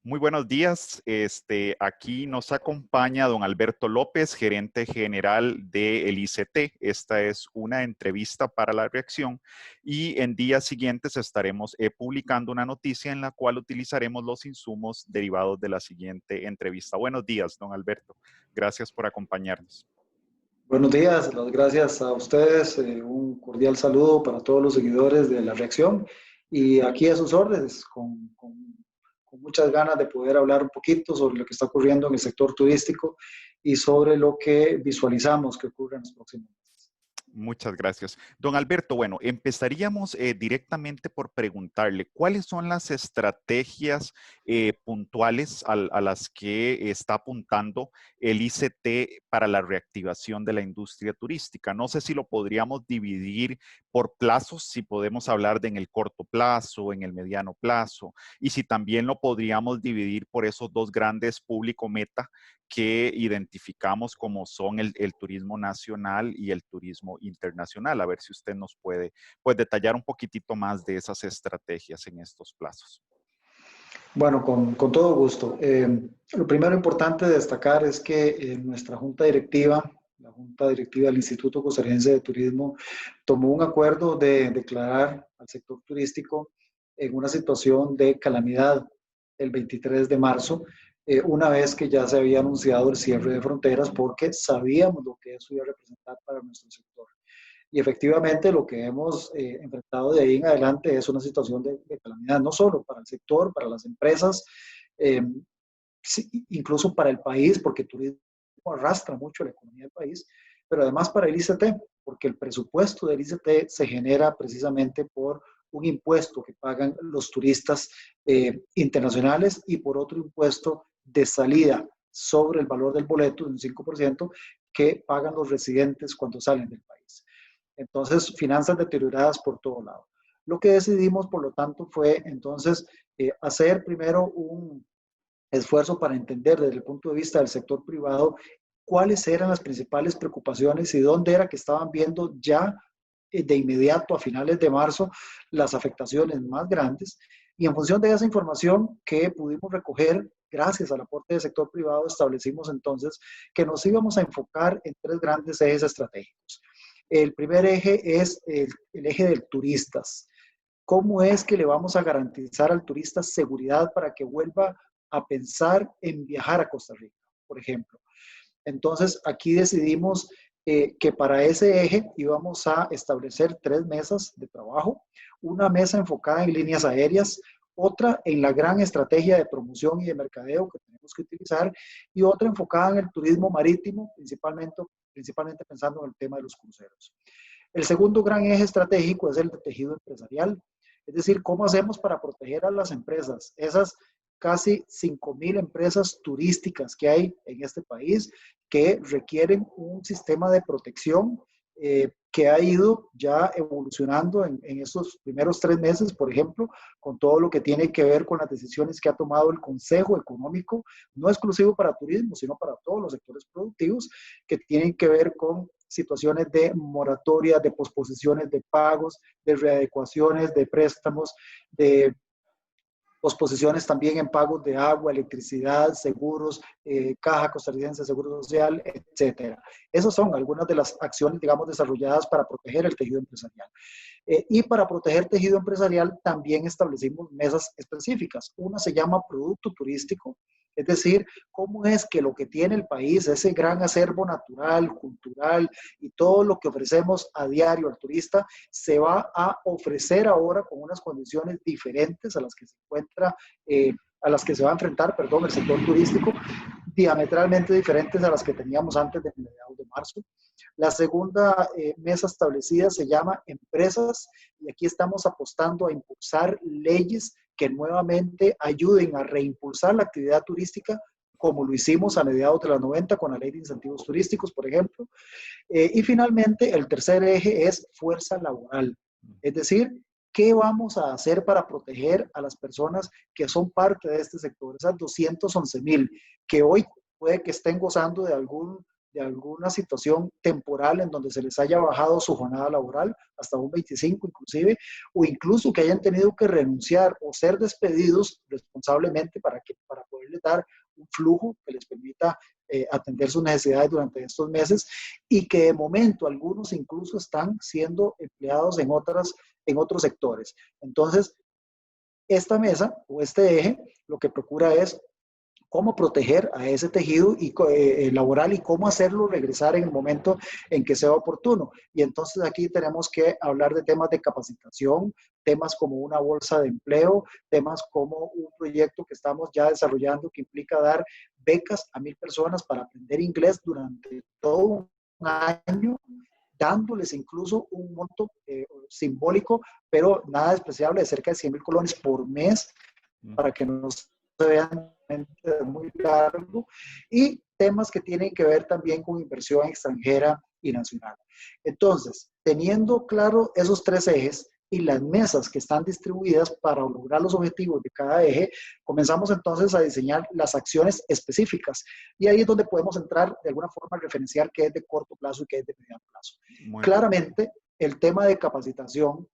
Muy buenos días. Aquí nos acompaña don Alberto López, gerente general del ICT. Esta es una entrevista para La Reacción y en días siguientes estaremos publicando una noticia en la cual utilizaremos los insumos derivados de la siguiente entrevista. Buenos días, don Alberto. Gracias por acompañarnos. Buenos días, las gracias a ustedes, un cordial saludo para todos los seguidores de La Reacción y aquí a sus órdenes, con muchas ganas de poder hablar un poquito sobre lo que está ocurriendo en el sector turístico y sobre lo que visualizamos que ocurre en los próximos meses. Muchas gracias. Don Alberto, bueno, empezaríamos directamente por preguntarle cuáles son las estrategias puntuales a las que está apuntando el ICT para la reactivación de la industria turística. No sé si lo podríamos dividir por plazos, si podemos hablar de en el corto plazo, en el mediano plazo, y si también lo podríamos dividir por esos dos grandes público meta que identificamos como son el turismo nacional y el turismo internacional. A ver si usted nos puede detallar un poquitito más de esas estrategias en estos plazos. Bueno, con todo gusto. Lo primero importante de destacar es que nuestra junta directiva, la junta directiva del Instituto Costarricense de Turismo, tomó un acuerdo de declarar al sector turístico en una situación de calamidad el 23 de marzo, una vez que ya se había anunciado el cierre de fronteras porque sabíamos lo que eso iba a representar para nuestro sector. Y efectivamente lo que hemos enfrentado de ahí en adelante es una situación de calamidad, no solo para el sector, para las empresas, eh, sí, incluso para el país, porque el turismo arrastra mucho la economía del país, pero además para el ICT, porque el presupuesto del ICT se genera precisamente por un impuesto que pagan los turistas internacionales y por otro impuesto de salida sobre el valor del boleto de un 5% que pagan los residentes cuando salen del país. Entonces, finanzas deterioradas por todo lado. Lo que decidimos, por lo tanto, fue entonces hacer primero un esfuerzo para entender desde el punto de vista del sector privado cuáles eran las principales preocupaciones y dónde era que estaban viendo ya de inmediato a finales de marzo las afectaciones más grandes. Y en función de esa información que pudimos recoger, gracias al aporte del sector privado, establecimos entonces que nos íbamos a enfocar en tres grandes ejes estratégicos. El primer eje es el eje del turistas. ¿Cómo es que le vamos a garantizar al turista seguridad para que vuelva a pensar en viajar a Costa Rica, por ejemplo? Entonces, aquí decidimos que para ese eje íbamos a establecer tres mesas de trabajo, una mesa enfocada en líneas aéreas, otra en la gran estrategia de promoción y de mercadeo que tenemos que utilizar y otra enfocada en el turismo marítimo, principalmente pensando en el tema de los cruceros. El segundo gran eje estratégico es el de tejido empresarial, es decir, cómo hacemos para proteger a las empresas, esas casi 5,000 empresas turísticas que hay en este país que requieren un sistema de protección que ha ido ya evolucionando en estos primeros 3 meses, por ejemplo, con todo lo que tiene que ver con las decisiones que ha tomado el Consejo Económico, no exclusivo para turismo, sino para todos los sectores productivos, que tienen que ver con situaciones de moratoria, de posposiciones de pagos, de readecuaciones de préstamos, de posposiciones también en pagos de agua, electricidad, seguros, Caja Costarricense de Seguro Social, etcétera. Esas son algunas de las acciones, digamos, desarrolladas para proteger el tejido empresarial. Y para proteger tejido empresarial también establecimos mesas específicas. Una se llama producto turístico, es decir, cómo es que lo que tiene el país, ese gran acervo natural, cultural y todo lo que ofrecemos a diario al turista, se va a ofrecer ahora con unas condiciones diferentes a las que se encuentra, a las que se va a enfrentar, perdón, el sector turístico, diametralmente diferentes a las que teníamos antes de mediados de marzo. La segunda mesa establecida se llama empresas y aquí estamos apostando a impulsar leyes que nuevamente ayuden a reimpulsar la actividad turística como lo hicimos a mediados de los 90 con la ley de incentivos turísticos, por ejemplo. Y finalmente, el tercer eje es fuerza laboral, es decir, ¿qué vamos a hacer para proteger a las personas que son parte de este sector? Esas 211,000 que hoy puede que estén gozando de de alguna situación temporal en donde se les haya bajado su jornada laboral, hasta un 25 inclusive, o incluso que hayan tenido que renunciar o ser despedidos responsablemente para poderles dar un flujo que les permita atender sus necesidades durante estos meses, y que de momento algunos incluso están siendo empleados en otros sectores. Entonces, esta mesa o este eje lo que procura es cómo proteger a ese tejido laboral y cómo hacerlo regresar en el momento en que sea oportuno. Y entonces aquí tenemos que hablar de temas de capacitación, temas como una bolsa de empleo, temas como un proyecto que estamos ya desarrollando que implica dar becas a 1,000 personas para aprender inglés durante todo un año, dándoles incluso un monto simbólico, pero nada despreciable, de cerca de 100,000 colones por mes, para que no se vean muy largo, y temas que tienen que ver también con inversión extranjera y nacional. Entonces, teniendo claro esos tres ejes y las mesas que están distribuidas para lograr los objetivos de cada eje, comenzamos entonces a diseñar las acciones específicas. Y ahí es donde podemos entrar de alguna forma a referenciar qué es de corto plazo y qué es de mediano plazo. Muy bien. Claramente, el tema de capacitación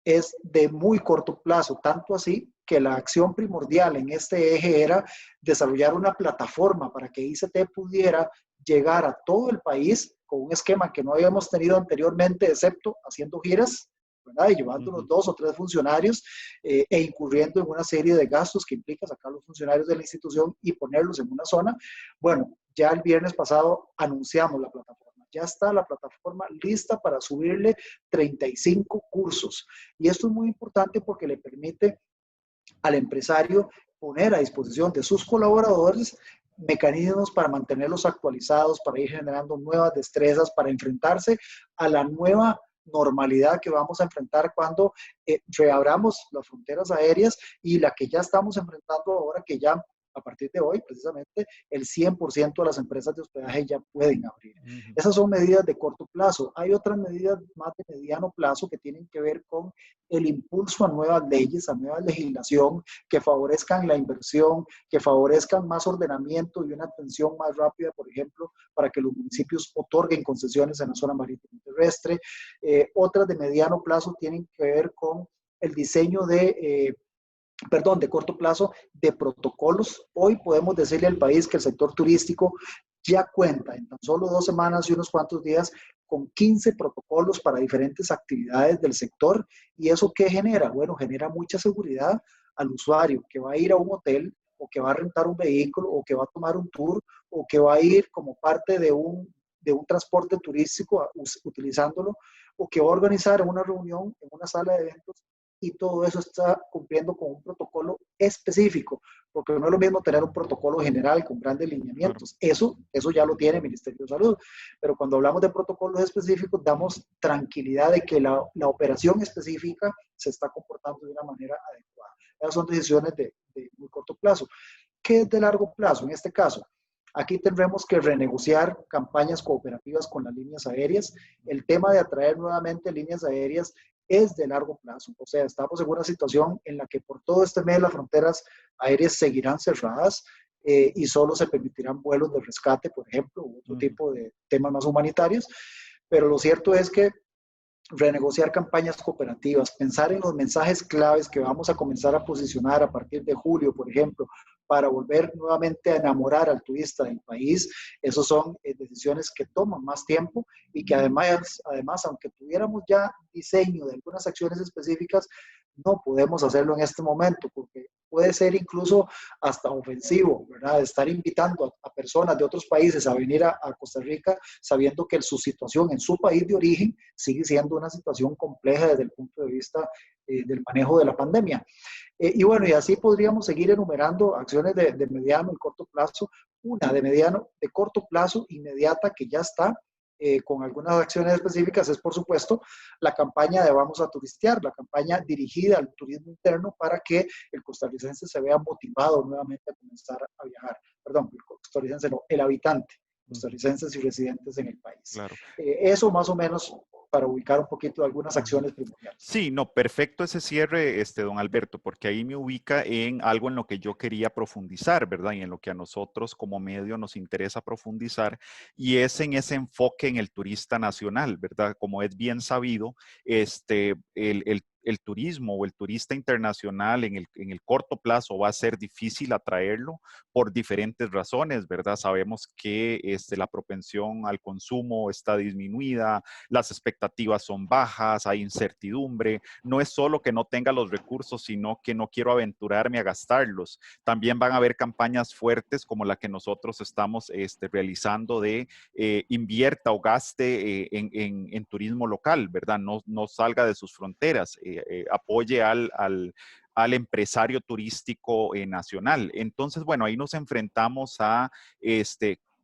es de muy corto plazo, tanto así que la acción primordial en este eje era desarrollar una plataforma para que ICT pudiera llegar a todo el país con un esquema que no habíamos tenido anteriormente, excepto haciendo giras, ¿verdad? Y llevando unos 2 o 3 funcionarios e incurriendo en una serie de gastos que implica sacar los funcionarios de la institución y ponerlos en una zona. Bueno, ya el viernes pasado anunciamos la plataforma. Ya está la plataforma lista para subirle 35 cursos. Y esto es muy importante porque le permite al empresario poner a disposición de sus colaboradores mecanismos para mantenerlos actualizados, para ir generando nuevas destrezas, para enfrentarse a la nueva normalidad que vamos a enfrentar cuando reabramos las fronteras aéreas, y la que ya estamos enfrentando ahora, que ya a partir de hoy, precisamente, el 100% de las empresas de hospedaje ya pueden abrir. Esas son medidas de corto plazo. Hay otras medidas más de mediano plazo que tienen que ver con el impulso a nuevas leyes, a nueva legislación que favorezcan la inversión, que favorezcan más ordenamiento y una atención más rápida, por ejemplo, para que los municipios otorguen concesiones en la zona marítima y terrestre. Otras de mediano plazo tienen que ver con el diseño de corto plazo, de protocolos. Hoy podemos decirle al país que el sector turístico ya cuenta en tan solo 2 semanas y unos cuantos días con 15 protocolos para diferentes actividades del sector. ¿Y eso qué genera? Bueno, genera mucha seguridad al usuario que va a ir a un hotel, o que va a rentar un vehículo, o que va a tomar un tour, o que va a ir como parte de un transporte turístico utilizándolo, o que va a organizar una reunión en una sala de eventos, y todo eso está cumpliendo con un protocolo específico, porque no es lo mismo tener un protocolo general con grandes lineamientos. Claro. Eso ya lo tiene el Ministerio de Salud, pero cuando hablamos de protocolos específicos, damos tranquilidad de que la operación específica se está comportando de una manera adecuada. Esas son decisiones de muy corto plazo. ¿Qué es de largo plazo? En este caso, aquí tendremos que renegociar campañas cooperativas con las líneas aéreas. El tema de atraer nuevamente líneas aéreas es de largo plazo. O sea, estamos en una situación en la que por todo este mes las fronteras aéreas seguirán cerradas y solo se permitirán vuelos de rescate, por ejemplo, u otro tipo de temas más humanitarios. Pero lo cierto es que renegociar campañas cooperativas, pensar en los mensajes claves que vamos a comenzar a posicionar a partir de julio, por ejemplo, para volver nuevamente a enamorar al turista del país. Esas son decisiones que toman más tiempo y que además, aunque tuviéramos ya diseño de algunas acciones específicas, no podemos hacerlo en este momento, porque puede ser incluso hasta ofensivo, ¿verdad? Estar invitando a personas de otros países a venir a Costa Rica sabiendo que su situación en su país de origen sigue siendo una situación compleja desde el punto de vista del manejo de la pandemia. Y bueno, y así podríamos seguir enumerando acciones de mediano y corto plazo. Una de corto plazo inmediata que ya está, con algunas acciones específicas, es por supuesto la campaña de Vamos a Turistear, la campaña dirigida al turismo interno para que el costarricense se vea motivado nuevamente a comenzar a viajar. Perdón, el costarricense no, el habitante, costarricenses y residentes en el país. Claro. Eso más o menos para ubicar un poquito algunas acciones primordiales. Sí, no, perfecto ese cierre, don Alberto, porque ahí me ubica en algo en lo que yo quería profundizar, ¿verdad? Y en lo que a nosotros como medio nos interesa profundizar, y es en ese enfoque en el turista nacional, ¿verdad? Como es bien sabido, el turismo o el turista internacional en el corto plazo va a ser difícil atraerlo por diferentes razones, ¿verdad? Sabemos que la propensión al consumo está disminuida, las expectativas son bajas, hay incertidumbre, no es solo que no tenga los recursos, sino que no quiero aventurarme a gastarlos. También van a haber campañas fuertes como la que nosotros estamos realizando de invierta o gaste en turismo local, ¿verdad? No salga de sus fronteras, apoye al empresario turístico nacional. Entonces, bueno, ahí nos enfrentamos a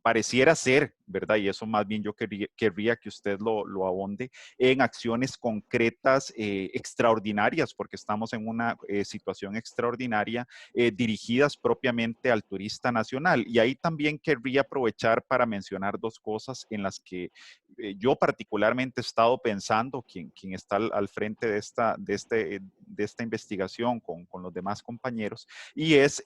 pareciera ser, ¿verdad? Y eso más bien yo querría que usted lo abonde en acciones concretas extraordinarias, porque estamos en una situación extraordinaria, dirigidas propiamente al turista nacional. Y ahí también querría aprovechar para mencionar dos cosas en las que yo particularmente he estado pensando, quien está al frente de esta investigación con los demás compañeros, y es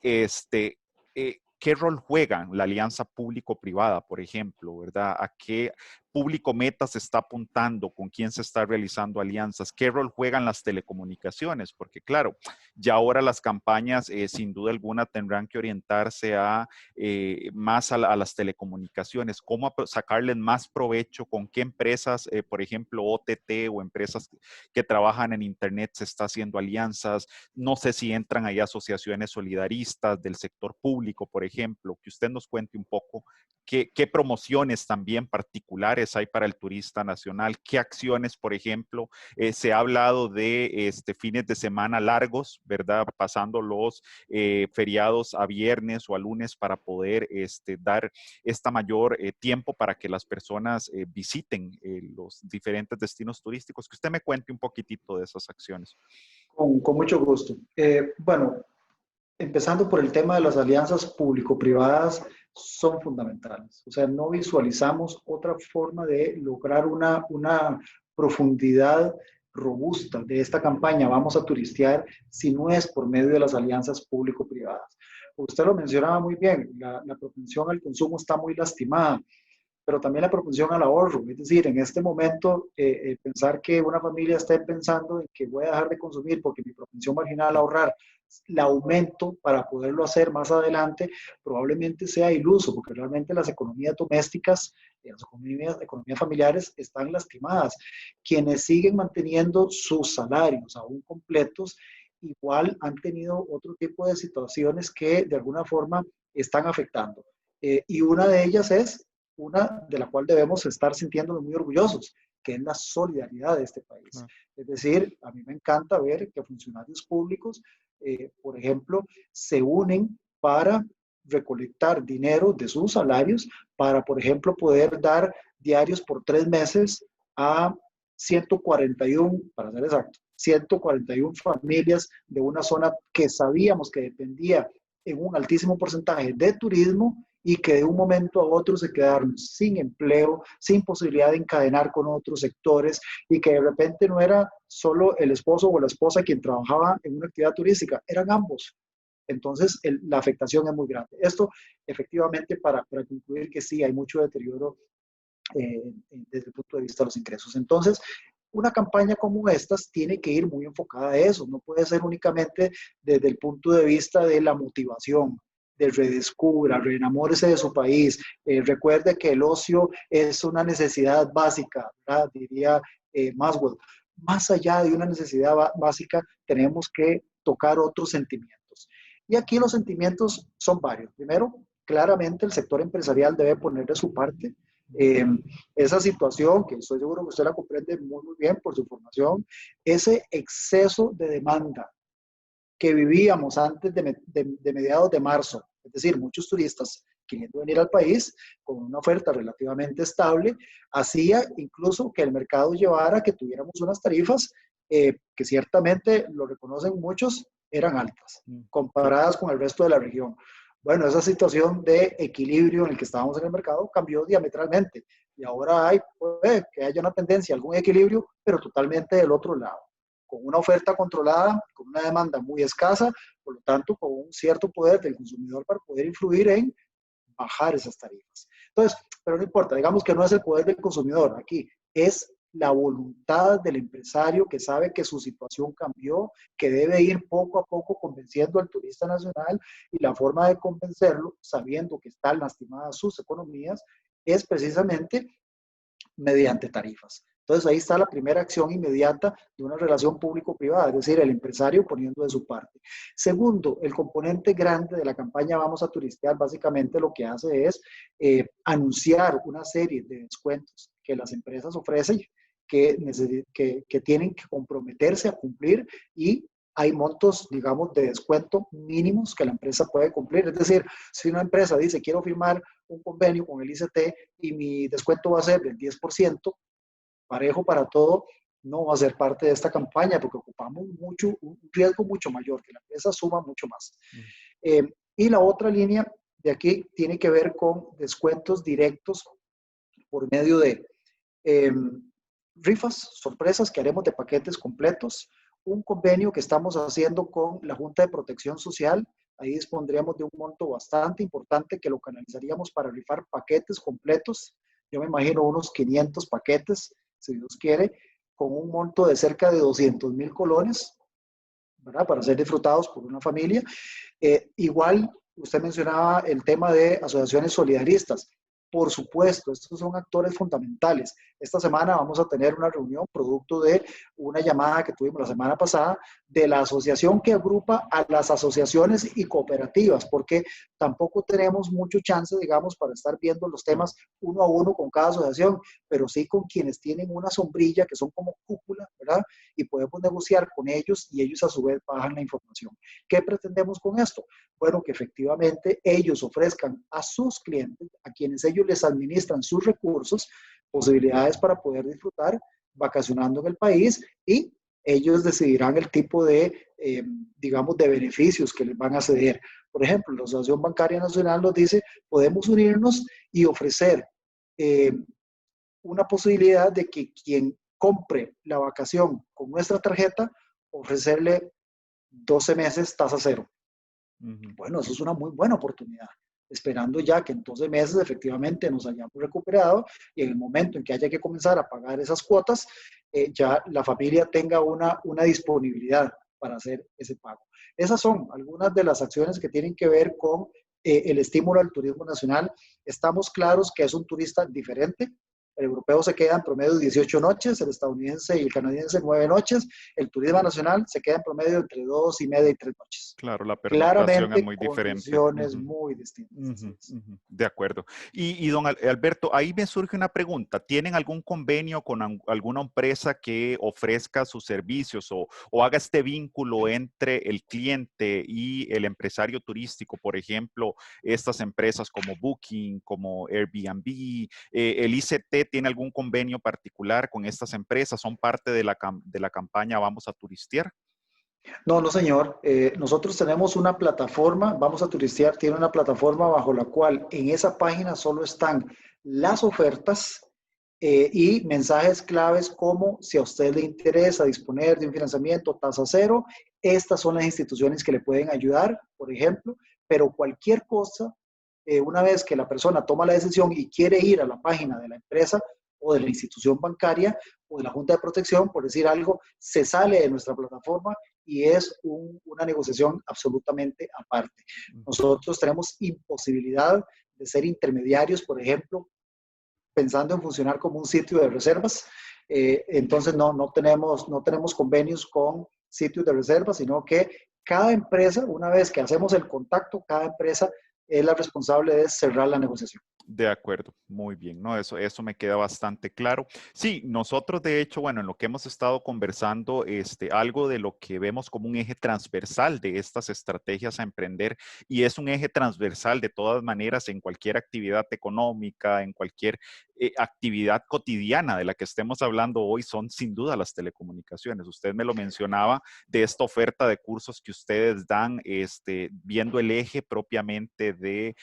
¿qué rol juega la alianza público-privada, por ejemplo, ¿verdad? ¿A qué público meta se está apuntando? ¿Con quién se está realizando alianzas? ¿Qué rol juegan las telecomunicaciones? Porque claro, ya ahora las campañas sin duda alguna tendrán que orientarse más a las telecomunicaciones, cómo sacarles más provecho, con qué empresas, por ejemplo, OTT o empresas que trabajan en Internet se está haciendo alianzas. No sé si entran ahí asociaciones solidaristas del sector público, por ejemplo, que usted nos cuente un poco qué promociones también particulares hay para el turista nacional, qué acciones, por ejemplo, se ha hablado de fines de semana largos, ¿verdad? Pasando los feriados a viernes o a lunes para poder dar esta mayor tiempo para que las personas visiten los diferentes destinos turísticos. Que usted me cuente un poquitito de esas acciones. Con mucho gusto. Bueno, empezando por el tema de las alianzas público-privadas, son fundamentales. O sea, no visualizamos otra forma de lograr una profundidad robusta de esta campaña. Vamos a turistear si no es por medio de las alianzas público-privadas. Usted lo mencionaba muy bien, la propensión al consumo está muy lastimada, pero también la propensión al ahorro. Es decir, en este momento, pensar que una familia esté pensando en que voy a dejar de consumir porque mi propensión marginal al ahorrar la aumento para poderlo hacer más adelante, probablemente sea iluso, porque realmente las economías domésticas, las economías familiares están lastimadas. Quienes siguen manteniendo sus salarios aún completos, igual han tenido otro tipo de situaciones que de alguna forma están afectando. Y una de ellas es una de la cual debemos estar sintiéndonos muy orgullosos, que es la solidaridad de este país. Es decir, a mí me encanta ver que funcionarios públicos, por ejemplo, se unen para recolectar dinero de sus salarios para, por ejemplo, poder dar diarios por 3 meses a 141, para ser exacto, 141 familias de una zona que sabíamos que dependía en un altísimo porcentaje de turismo y que de un momento a otro se quedaron sin empleo, sin posibilidad de encadenar con otros sectores y que de repente no era solo el esposo o la esposa quien trabajaba en una actividad turística, eran ambos. Entonces, la afectación es muy grande. Esto, efectivamente, para concluir que sí, hay mucho deterioro desde el punto de vista de los ingresos. Entonces, una campaña como estas tiene que ir muy enfocada a eso, no puede ser únicamente desde el punto de vista de la motivación, de redescubra, reenamórese de su país, recuerde que el ocio es una necesidad básica, ¿verdad? Diría Maswell. Más allá de una necesidad básica, tenemos que tocar otros sentimientos. Y aquí los sentimientos son varios. Primero, claramente el sector empresarial debe poner de su parte. Eh, esa situación, que estoy seguro que usted la comprende muy, muy bien por su formación, ese exceso de demanda que vivíamos antes de mediados de marzo, es decir, muchos turistas queriendo venir al país con una oferta relativamente estable, hacía incluso que el mercado llevara a que tuviéramos unas tarifas que ciertamente, lo reconocen muchos, eran altas, comparadas con el resto de la región. Bueno, esa situación de equilibrio en el que estábamos en el mercado cambió diametralmente. y ahora puede que haya una tendencia, algún equilibrio, pero totalmente del otro lado, con una oferta controlada, con una demanda muy escasa, por lo tanto, con un cierto poder del consumidor para poder influir en bajar esas tarifas. Entonces, pero no importa, digamos que no es el poder del consumidor aquí, es la voluntad del empresario que sabe que su situación cambió, que debe ir poco a poco convenciendo al turista nacional, y la forma de convencerlo, sabiendo que están lastimadas sus economías, es precisamente mediante tarifas. Entonces ahí está la primera acción inmediata de una relación público-privada, es decir, el empresario poniendo de su parte. Segundo, el componente grande de la campaña Vamos a Turistear básicamente lo que hace es anunciar una serie de descuentos que las empresas ofrecen, que tienen que comprometerse a cumplir, y hay montos, digamos, de descuento mínimos que la empresa puede cumplir. Es decir, si una empresa dice, quiero firmar un convenio con el ICT y mi descuento va a ser del 10%, parejo para todo, no va a ser parte de esta campaña porque ocupamos mucho, un riesgo mucho mayor, que la empresa suma mucho más. Eh, y la otra línea de aquí tiene que ver con descuentos directos por medio de eh, rifas, sorpresas que haremos de paquetes completos, un convenio que estamos haciendo con la Junta de Protección Social. Ahí dispondríamos de un monto bastante importante que lo canalizaríamos para rifar paquetes completos. Yo me imagino unos 500 paquetes, si Dios quiere, con un monto de cerca de 200,000 colones, ¿verdad? Para ser disfrutados por una familia. Igual, usted mencionaba el tema de asociaciones solidaristas. Por supuesto, estos son actores fundamentales. Esta semana vamos a tener una reunión producto de una llamada que tuvimos la semana pasada de la asociación que agrupa a las asociaciones y cooperativas, porque tampoco tenemos mucho chance, digamos, para estar viendo los temas uno a uno con cada asociación, pero sí con quienes tienen una sombrilla, que son como cúpula, ¿verdad? Y podemos negociar con ellos y ellos a su vez bajan la información. ¿Qué pretendemos con esto? Bueno, que efectivamente ellos ofrezcan a sus clientes, a quienes ellos les administran sus recursos, posibilidades para poder disfrutar vacacionando en el país, y ellos decidirán el tipo de, digamos, de beneficios que les van a ceder. Por ejemplo, la Asociación Bancaria Nacional nos dice, podemos unirnos y ofrecer una posibilidad de que quien compre la vacación con nuestra tarjeta, ofrecerle 12 meses tasa cero. Bueno, eso es una muy buena oportunidad, esperando ya que en 12 meses efectivamente nos hayamos recuperado, y en el momento en que haya que comenzar a pagar esas cuotas, ya la familia tenga una disponibilidad para hacer ese pago. Esas son algunas de las acciones que tienen que ver con el estímulo al turismo nacional. Estamos claros que es un turista diferente. El europeo se queda en promedio 18 noches, el estadounidense y el canadiense 9 noches, el turismo nacional se queda en promedio entre 2 y media y 3 noches. Claro, la pernoctación es Claramente muy diferente. condiciones muy distintas. Así es. De acuerdo. Y don Alberto, ahí me surge una pregunta. ¿Tienen algún convenio con alguna empresa que ofrezca sus servicios o haga este vínculo entre el cliente y el empresario turístico? Por ejemplo, estas empresas como Booking, como Airbnb, ¿el ICT tiene algún convenio particular con estas empresas? ¿Son parte de la campaña Vamos a Turistear? No, no, señor. Nosotros tenemos una plataforma, Vamos a Turistear, tiene una plataforma bajo la cual en esa página solo están las ofertas y mensajes claves como, si a usted le interesa disponer de un financiamiento tasa cero, estas son las instituciones que le pueden ayudar, por ejemplo, pero cualquier cosa, una vez que la persona toma la decisión y quiere ir a la página de la empresa o de la institución bancaria o de la Junta de Protección, por decir algo, se sale de nuestra plataforma y es una negociación absolutamente aparte. Nosotros tenemos imposibilidad de ser intermediarios, por ejemplo, pensando en funcionar como un sitio de reservas. Entonces no tenemos convenios con sitios de reservas, sino que cada empresa, una vez que hacemos el contacto, cada empresa es la responsable de cerrar la negociación. De acuerdo, muy bien, ¿no? Eso me queda bastante claro. Sí, nosotros de hecho, bueno, en lo que hemos estado conversando, algo de lo que vemos como un eje transversal de estas estrategias a emprender, y es un eje transversal de todas maneras en cualquier actividad económica, en cualquier actividad cotidiana de la que estemos hablando hoy, son sin duda las telecomunicaciones. Usted me lo mencionaba de esta oferta de cursos que ustedes dan, viendo el eje propiamente de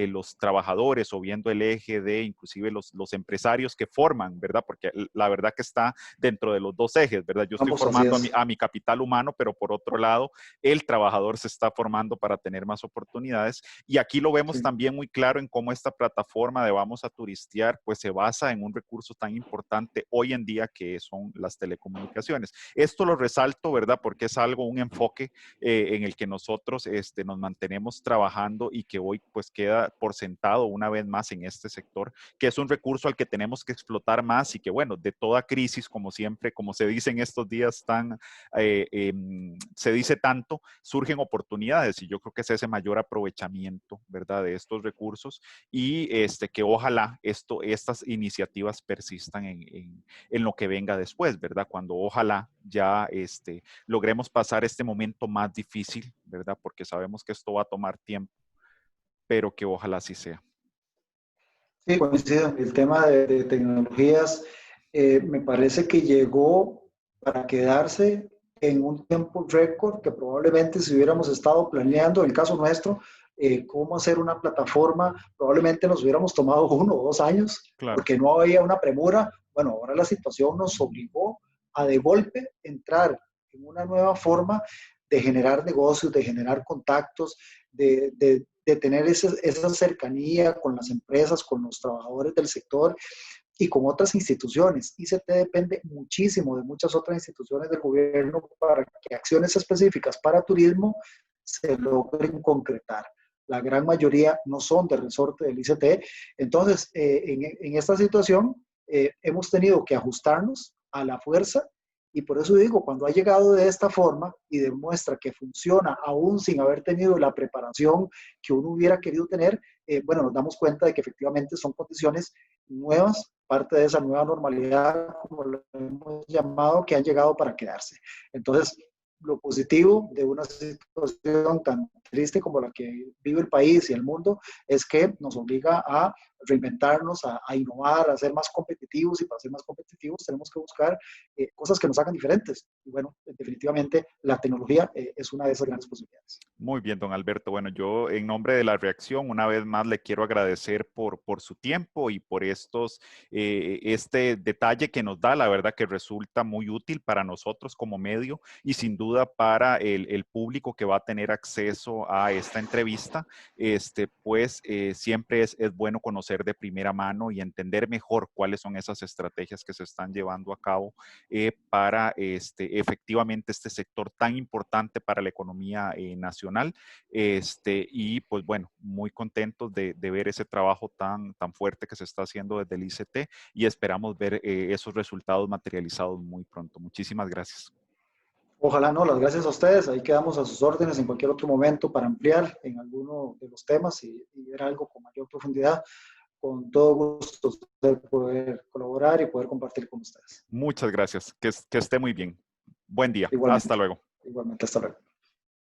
los los trabajadores o viendo el eje de inclusive los empresarios que forman, ¿verdad? Porque la verdad que está dentro de los dos ejes, ¿verdad? Yo estoy Ambos, así formando es. a mi capital humano, pero por otro lado, el trabajador se está formando para tener más oportunidades. Y aquí lo vemos Sí. también muy claro en cómo esta plataforma de Vamos a Turistear, pues se basa en un recurso tan importante hoy en día que son las telecomunicaciones. Esto lo resalto, ¿verdad? Porque es algo, un enfoque en el que nosotros nos mantenemos trabajando y que hoy pues queda por sentado una vez más en este sector, que es un recurso al que tenemos que explotar más y que bueno, de toda crisis, como siempre, como se dice en estos días se dice tanto, surgen oportunidades y yo creo que es ese mayor aprovechamiento, ¿verdad? De estos recursos y que ojalá estas iniciativas persistan en lo que venga después, ¿verdad? Cuando ojalá ya logremos pasar este momento más difícil, ¿verdad? Porque sabemos que esto va a tomar tiempo, pero que ojalá así sea. Sí, coincido. El tema de tecnologías me parece que llegó para quedarse en un tiempo récord que probablemente si hubiéramos estado planeando, en el caso nuestro, cómo hacer una plataforma, probablemente nos hubiéramos tomado 1 o 2 años Claro. porque no había una premura. Bueno, ahora la situación nos obligó a de golpe entrar en una nueva forma de generar negocios, de generar contactos, de tener esa cercanía con las empresas, con los trabajadores del sector y con otras instituciones. ICT depende muchísimo de muchas otras instituciones del gobierno para que acciones específicas para turismo se logren concretar. La gran mayoría no son del resorte del ICT. Entonces, en esta situación hemos tenido que ajustarnos a la fuerza y por eso digo, cuando ha llegado de esta forma y demuestra que funciona aún sin haber tenido la preparación que uno hubiera querido tener, bueno, nos damos cuenta de que efectivamente son condiciones nuevas, parte de esa nueva normalidad, como lo hemos llamado, que han llegado para quedarse. Entonces, lo positivo de una situación tan triste como la que vive el país y el mundo es que nos obliga a reinventarnos, a innovar, a ser más competitivos y para ser más competitivos tenemos que buscar cosas que nos hagan diferentes. Y bueno, definitivamente la tecnología es una de esas grandes posibilidades. Muy bien, don Alberto. Bueno, yo en nombre de la reacción, una vez más le quiero agradecer por su tiempo y por este detalle que nos da, la verdad que resulta muy útil para nosotros como medio y sin duda para el público que va a tener acceso a esta entrevista, pues siempre es bueno conocer de primera mano y entender mejor cuáles son esas estrategias que se están llevando a cabo para efectivamente este sector tan importante para la economía nacional. Y pues bueno, muy contentos de ver ese trabajo tan fuerte que se está haciendo desde el ICT y esperamos ver esos resultados materializados muy pronto. Muchísimas gracias. Ojalá no, las gracias a ustedes. Ahí quedamos a sus órdenes en cualquier otro momento para ampliar en alguno de los temas y ver algo con mayor profundidad. Con todo gusto de poder colaborar y poder compartir con ustedes. Muchas gracias. Que esté muy bien. Buen día. Hasta Igualmente, luego. igualmente, hasta luego.